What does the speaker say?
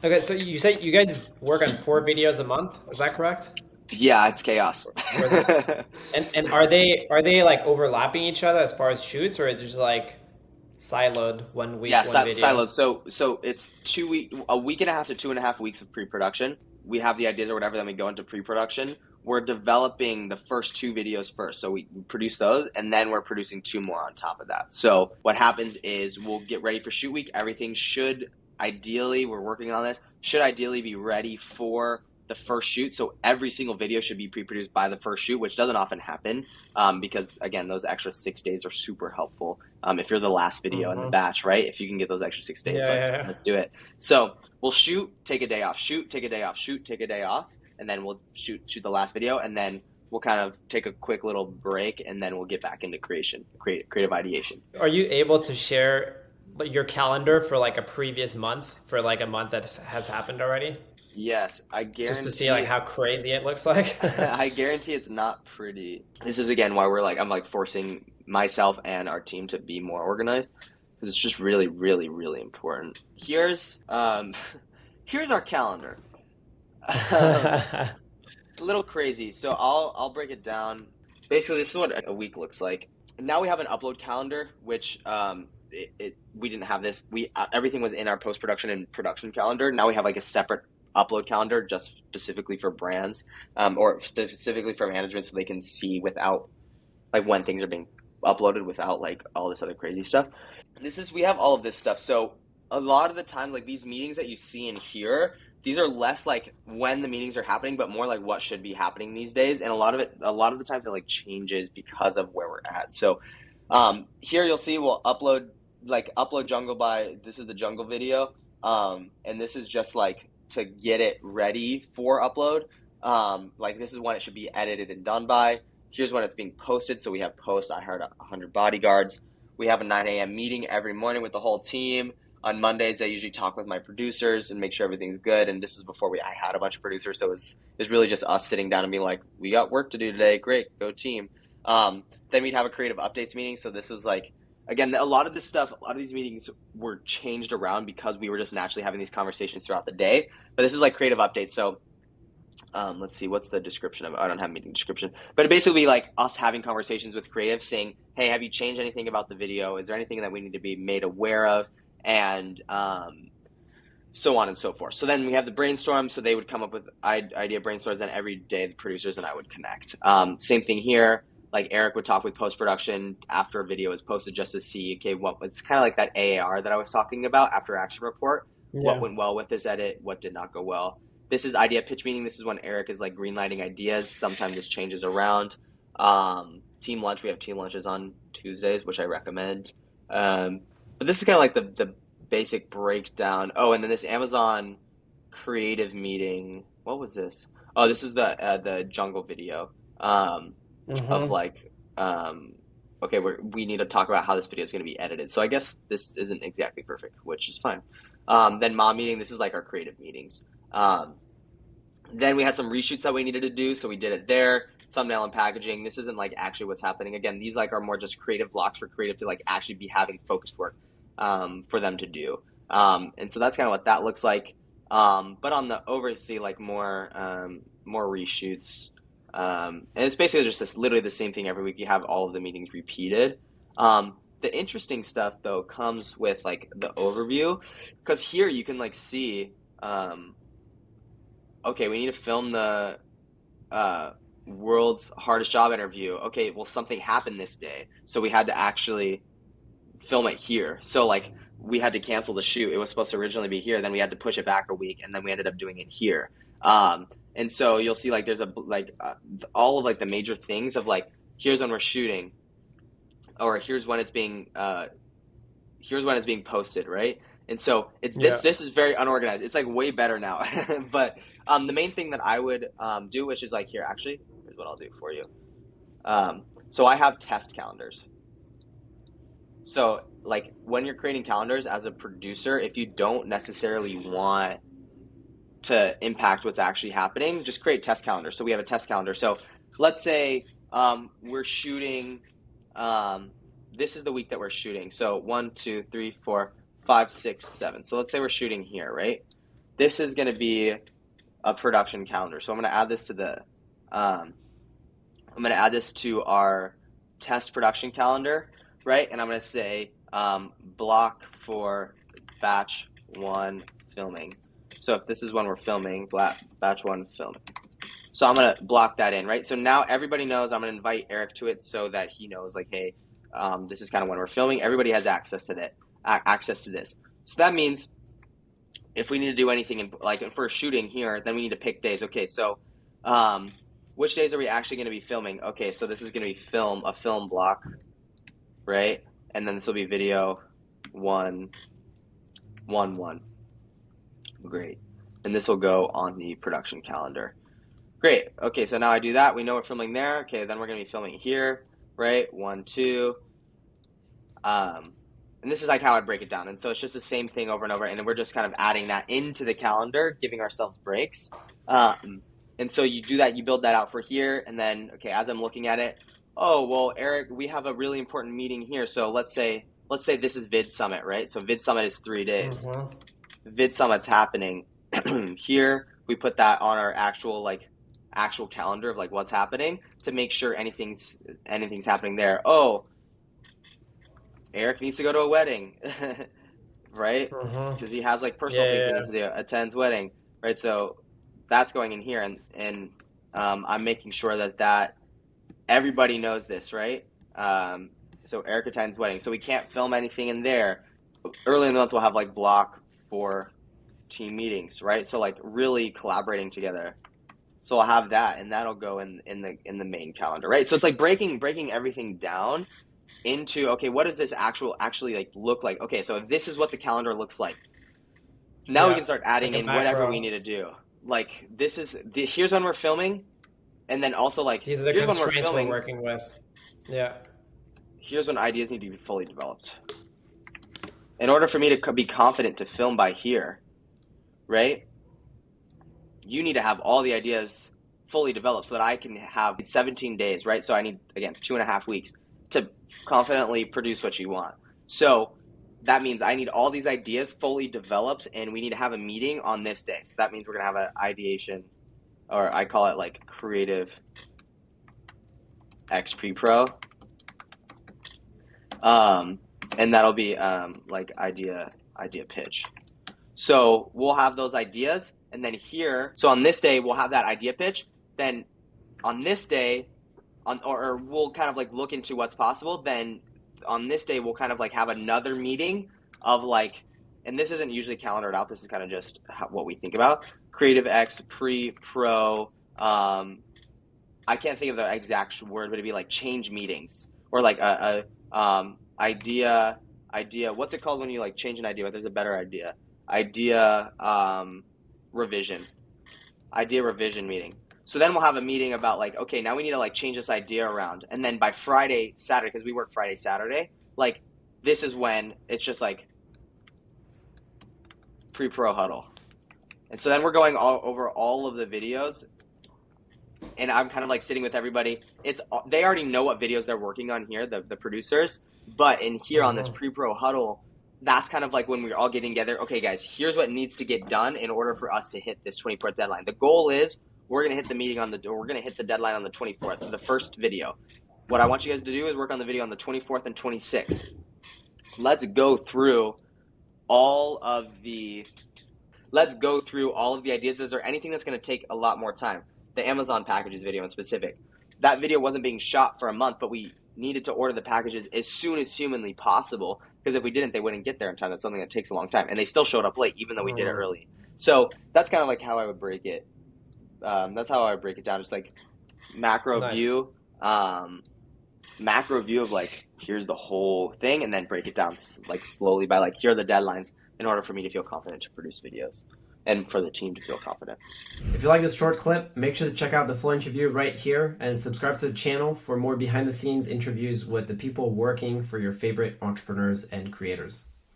Okay, so you say you guys work on 4 videos a month. Is that correct? Yeah, it's chaos. Or is it, and are they like overlapping each other as far as shoots, or just like siloed one Yeah, week, one video? siloed. So it's a week and a half to 2.5 weeks of pre-production. We have the ideas or whatever, then we go into pre-production. We're developing the first 2 videos first, so we produce those, and then we're producing 2 more on top of that. So what happens is we'll get ready for shoot week. Everything should ideally, we're working on this, should ideally be ready for the first shoot. So every single video should be pre-produced by the first shoot, which doesn't often happen because again, those extra 6 days are super helpful. If you're the last video in the Mm-hmm. batch, right? If you can get those extra 6 days, Yeah, yeah, let's do it. So we'll shoot, take a day off, shoot, take a day off, shoot, take a day off, and then we'll shoot the last video, and then we'll kind of take a quick little break, and then we'll get back into creative ideation. yeah. Are you able to share your calendar for like a previous month, for like a month that has happened already, Yes, I just to see guarantee like how it's crazy it looks like? I guarantee it's not pretty. This is again why I'm like forcing myself and our team to be more organized because it's just really, really, really important. Here's our calendar. Um, a little crazy. So I'll break it down. Basically, this is what a week looks like. Now we have an upload calendar, which we didn't have this. We everything was in our post production and production calendar. Now we have like a separate upload calendar just specifically for brands, or specifically for management, so they can see without like when things are being uploaded without like all this other crazy stuff. We have all of this stuff. So a lot of the time, like these meetings that you see in here, these are less like when the meetings are happening, but more like what should be happening these days. And a lot of the times it like changes because of where we're at. So here you'll see we'll upload jungle by, this is the jungle video. And this is just like to get it ready for upload. Like this is when it should be edited and done by. Here's when it's being posted. So we have post. I hired 100 bodyguards. We have a 9 a.m. meeting every morning with the whole team. On Mondays, I usually talk with my producers and make sure everything's good. And this is before I had a bunch of producers, so it's really just us sitting down and being like, "We got work to do today. Great, go team." Then we'd have a creative updates meeting. So this was like, again, a lot of this stuff, a lot of these meetings were changed around because we were just naturally having these conversations throughout the day. But this is like creative updates. So let's see, what's the description of it? I don't have a meeting description, but it basically like us having conversations with creatives saying, hey, have you changed anything about the video? Is there anything that we need to be made aware of? And so on and so forth. So then we have the brainstorm. So they would come up with idea brainstorms, and every day the producers and I would connect. Same thing here. Like Eric would talk with post-production after a video is posted just to see, okay, it's kind of like that AAR that I was talking about, after action report. What Yeah. went well with this edit? What did not go well? This is idea pitch meeting. This is when Eric is like greenlighting ideas. Sometimes this changes around. Team lunch. We have team lunches on Tuesdays, which I recommend. But this is kind of like the basic breakdown. Oh, and then this Amazon creative meeting. What was this? Oh, this is the jungle video. Of Mm-hmm. like, okay, we need to talk about how this video is going to be edited. So I guess this isn't exactly perfect, which is fine. Then mom meeting. This is like our creative meetings. Um, then we had some reshoots that we needed to do, so we did it there. Thumbnail and packaging. This isn't like actually what's happening. Again, these like are more just creative blocks for creative to like actually be having focused work for them to do. And so that's kind of what that looks like. But on the oversee, like more reshoots. And it's basically just literally the same thing every week. You have all of the meetings repeated. The interesting stuff though comes with like the overview, because here you can like see. Okay, we need to film the uh, world's hardest job interview. Okay, well, something happened this day, so we had to actually film it here. So like we had to cancel the shoot. It was supposed to originally be here, then we had to push it back a week, and then we ended up doing it here. And so you'll see like there's all of like the major things of like, here's when we're shooting, or here's when it's being posted, right? And so it's this Yeah. this is very unorganized. It's like way better now. But the main thing that I would do, which is like here, actually, here's what I'll do for you. So I have test calendars. So like when you're creating calendars as a producer, if you don't necessarily want to impact what's actually happening, just create test calendars. So we have a test calendar. So let's say we're shooting. This is the week that we're shooting. So 1, 2, 3, 4, 5, 6, 7. So let's say we're shooting here, right? this is going to be a production calendar. So I'm going to add this to our test production calendar, right? And I'm going to say block for batch 1 filming. So if this is when we're filming, batch 1 filming. So I'm going to block that in, right? So now everybody knows. I'm going to invite Eric to it so that he knows, like, hey, this is kind of when we're filming. Everybody has access to this. So that means if we need to do anything if we're shooting here, then we need to pick days. Okay, so which days are we actually going to be filming? Okay, so this is going to be a film block, right? And then this will be video 1, 1, 1. Great. And this will go on the production calendar. Great. Okay, so now I do that. We know we're filming there. Okay, then we're going to be filming here, right? 1, 2. And this is like how I'd break it down. And so it's just the same thing over and over. And then we're just kind of adding that into the calendar, giving ourselves breaks. And so you do that, you build that out for here. And then, okay, as I'm looking at it, oh, well, Eric, we have a really important meeting here. So let's say this is Vid Summit, right? So Vid Summit is 3 days. Vid Summit's happening here. We put that on our actual calendar of like what's happening to make sure anything's happening there. Oh, Eric needs to go to a wedding, right? Because he has like personal things he needs to do. Attends wedding, right? So that's going in here, and I'm making sure that everybody knows this, right? So Eric attends wedding, so we can't film anything in there. Early in the month, we'll have like block for team meetings, right? So like really collaborating together. So I'll have that, and that'll go in the main calendar, right? So it's like breaking everything down into, okay, what does this actually like look like? Okay, so this is what the calendar looks like. Now we can start adding in whatever we need to do. Like here's when we're filming, and then also like these are the constraints we're working with. Yeah. Here's when ideas need to be fully developed. In order for me to be confident to film by here, right? You need to have all the ideas fully developed so that I can have 17 days, right? So I need, again, 2.5 weeks to confidently produce what you want. So that means I need all these ideas fully developed, and we need to have a meeting on this day. So that means we're going to have an ideation, or I call it like creative X pre-pro. And that'll be like idea pitch. So we'll have those ideas, and then here, so on this day we'll have that idea pitch. Then on this day, or we'll kind of like look into what's possible. Then on this day we'll kind of like have another meeting of like, and this isn't usually calendared out. This is kind of just what we think about. Creative X pre-pro. I can't think of the exact word, but it'd be like change meetings, or like a idea. What's it called when you like change an idea? But there's a better idea. Revision meeting. So then we'll have a meeting about like, okay, now we need to like change this idea around. And then by Friday, Saturday, because we work Friday, Saturday, like this is when it's just like pre-pro huddle. And so then we're going over all of the videos, and I'm kind of like sitting with everybody. They already know what videos they're working on here, the producers, but in here on this pre-pro huddle, that's kind of like when we're all getting together. Okay, guys, here's what needs to get done in order for us to hit this 24th deadline. The goal is we're gonna hit the we're gonna hit the deadline on the 24th, the first video. What I want you guys to do is work on the video on the 24th and 26th. Let's go through all of the ideas. Is there anything that's gonna take a lot more time? The Amazon packages video in specific. That video wasn't being shot for a month, but we needed to order the packages as soon as humanly possible, because if we didn't, they wouldn't get there in time. That's something that takes a long time, and they still showed up late, even though we did it early. So that's kind of like how I would break it. That's how I would break it down. Just like macro view of like, here's the whole thing, and then break it down like slowly by like, here are the deadlines in order for me to feel confident to produce videos, and for the team to feel confident. If you like this short clip, make sure to check out the full interview right here, and subscribe to the channel for more behind the scenes interviews with the people working for your favorite entrepreneurs and creators.